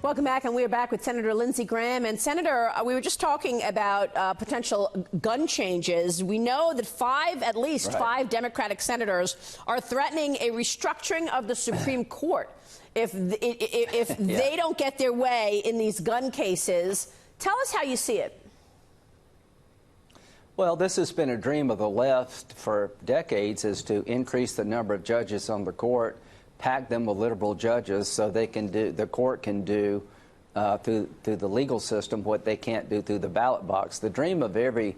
Welcome back, and we are back with Senator Lindsey Graham. And Senator, we were just talking about potential gun changes. We know that at least five Democratic senators are threatening a restructuring of the Supreme Court if they don't get their way in these gun cases. Tell us how you see it. Well, this has been a dream of the left for decades, is to increase the number of judges on the court, pack them with liberal judges so the court can do through the legal system what they can't do through the ballot box. The dream of every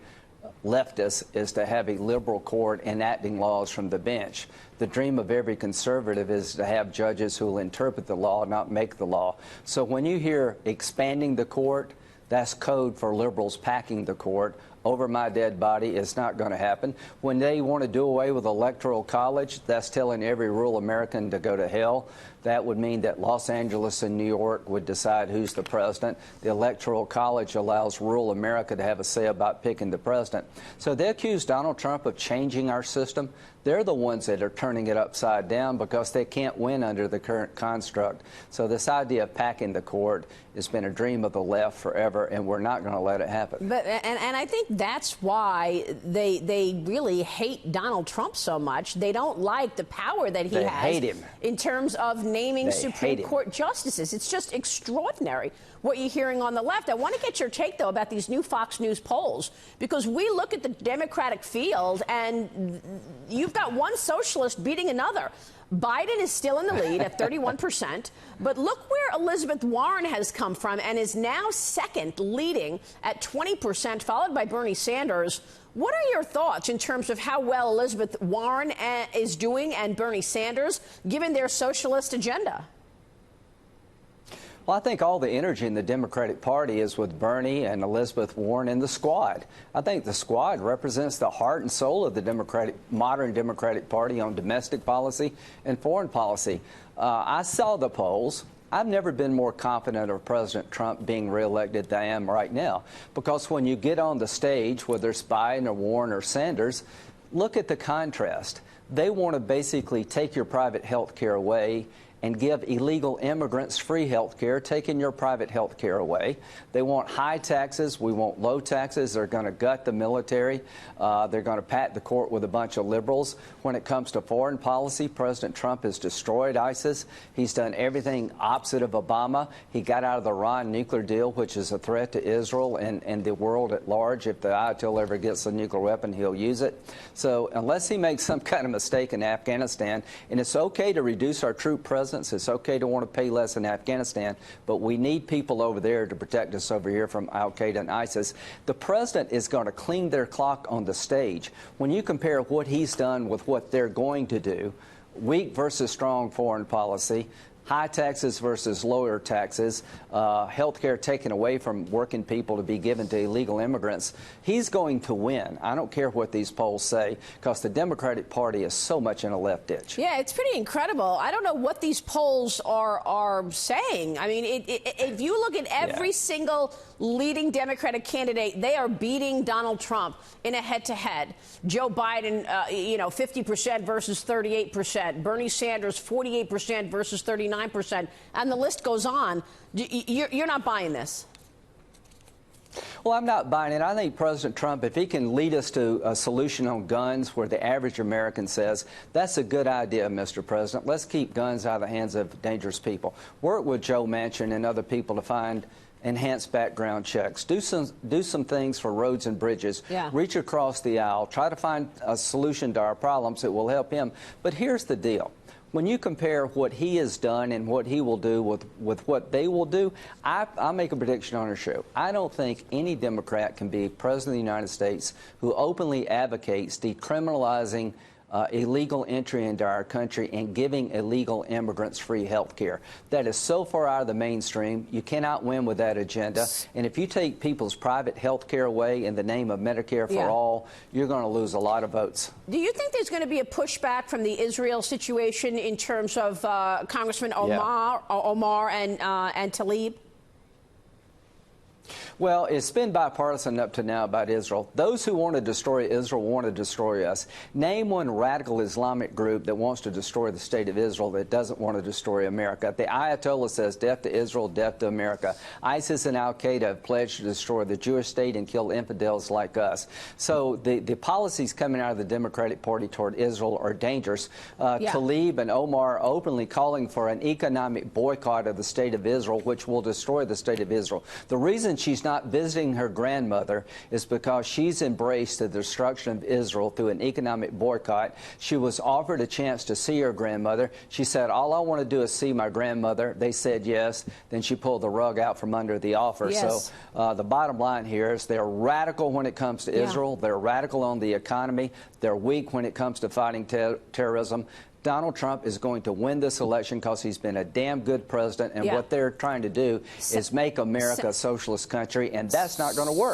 leftist is to have a liberal court enacting laws from the bench. The dream of every conservative is to have judges who will interpret the law, not make the law. So when you hear expanding the court, that's code for liberals packing the court. Over my dead body, it's not going to happen. When they want to do away with electoral college, that's telling every rural American to go to hell. That would mean that Los Angeles and New York would decide who's the president. The electoral college allows rural America to have a say about picking the president. So they accuse Donald Trump of changing our system. They're the ones that are turning it upside down because they can't win under the current construct. So this idea of packing the court has been a dream of the left forever, and we're not going to let it happen. But and I think that's why they really hate Donald Trump so much. They don't like the power that he has. Hate him. In terms of naming Supreme Court justices. It's just extraordinary what you're hearing on the left. I want to get your take, though, about these new Fox News polls, because we look at the Democratic field and you've got one socialist beating another. Biden is still in the lead at 31%, but look where Elizabeth Warren has come from and is now second, leading at 20%, followed by Bernie Sanders. What are your thoughts in terms of how well Elizabeth Warren is doing and Bernie Sanders, given their socialist agenda? Well, I think all the energy in the Democratic Party is with Bernie and Elizabeth Warren and the squad. I think the squad represents the heart and soul of the modern Democratic Party on domestic policy and foreign policy. I saw the polls. I've never been more confident of President Trump being reelected than I am right now, because when you get on the stage, whether it's Biden or Warren or Sanders, look at the contrast. They want to basically take your private health care away and give illegal immigrants free health care, taking your private health care away. They want high taxes. We want low taxes. They're going to gut the military. They're going to pack the court with a bunch of liberals. When it comes to foreign policy, President Trump has destroyed ISIS. He's done everything opposite of Obama. He got out of the Iran nuclear deal, which is a threat to Israel and the world at large. If the Ayatollah ever gets a nuclear weapon, he'll use it. So unless he makes some kind of mistake in Afghanistan, and it's okay to reduce our troop presence, it's okay to want to pay less in Afghanistan, but we need people over there to protect us over here from al-Qaeda and ISIS. The president is going to clean their clock on the stage. When you compare what he's done with what they're going to do, weak versus strong foreign policy, high taxes versus lower taxes, health care taken away from working people to be given to illegal immigrants, he's going to win. I don't care what these polls say, because the Democratic Party is so much in a left ditch. Yeah, it's pretty incredible. I don't know what these polls are saying. I mean, if you look at every single leading Democratic candidate, they are beating Donald Trump in a head-to-head. Joe Biden, 50% versus 38%. Bernie Sanders, 48% versus 39%. And the list goes on. You're not buying this. Well, I'm not buying it. I think President Trump, if he can lead us to a solution on guns where the average American says, that's a good idea, Mr. President, let's keep guns out of the hands of dangerous people. Work with Joe Manchin and other people to find enhanced background checks. Do some things for roads and bridges. Yeah. Reach across the aisle. Try to find a solution to our problems that will help him. But here's the deal. When you compare what he has done and what he will do with what they will do, I'll make a prediction on our show. I don't think any Democrat can be president of the United States who openly advocates decriminalizing illegal entry into our country and giving illegal immigrants free health care. That is so far out of the mainstream. You cannot win with that agenda. And if you take people's private health care away in the name of Medicare for all, you're going to lose a lot of votes. Do you think there's going to be a pushback from the Israel situation in terms of Congressman Omar and Tlaib? Well, it's been bipartisan up to now about Israel. Those who want to destroy Israel want to destroy us. Name one radical Islamic group that wants to destroy the state of Israel that doesn't want to destroy America. The Ayatollah says death to Israel, death to America. ISIS and Al-Qaeda have pledged to destroy the Jewish state and kill infidels like us. So the policies coming out of the Democratic Party toward Israel are dangerous. Tlaib and Omar openly calling for an economic boycott of the state of Israel, which will destroy the state of Israel. The reason she's not visiting her grandmother is because she's embraced the destruction of Israel through an economic boycott. She was offered a chance to see her grandmother. She said, all I want to do is see my grandmother. They said yes. Then she pulled the rug out from under the offer. Yes. So the bottom line here is they're radical when it comes to Israel. They're radical on the economy. They're weak when it comes to fighting terrorism. Donald Trump is going to win this election because he's been a damn good president, and what they're trying to do is make America a socialist country, and that's not going to work.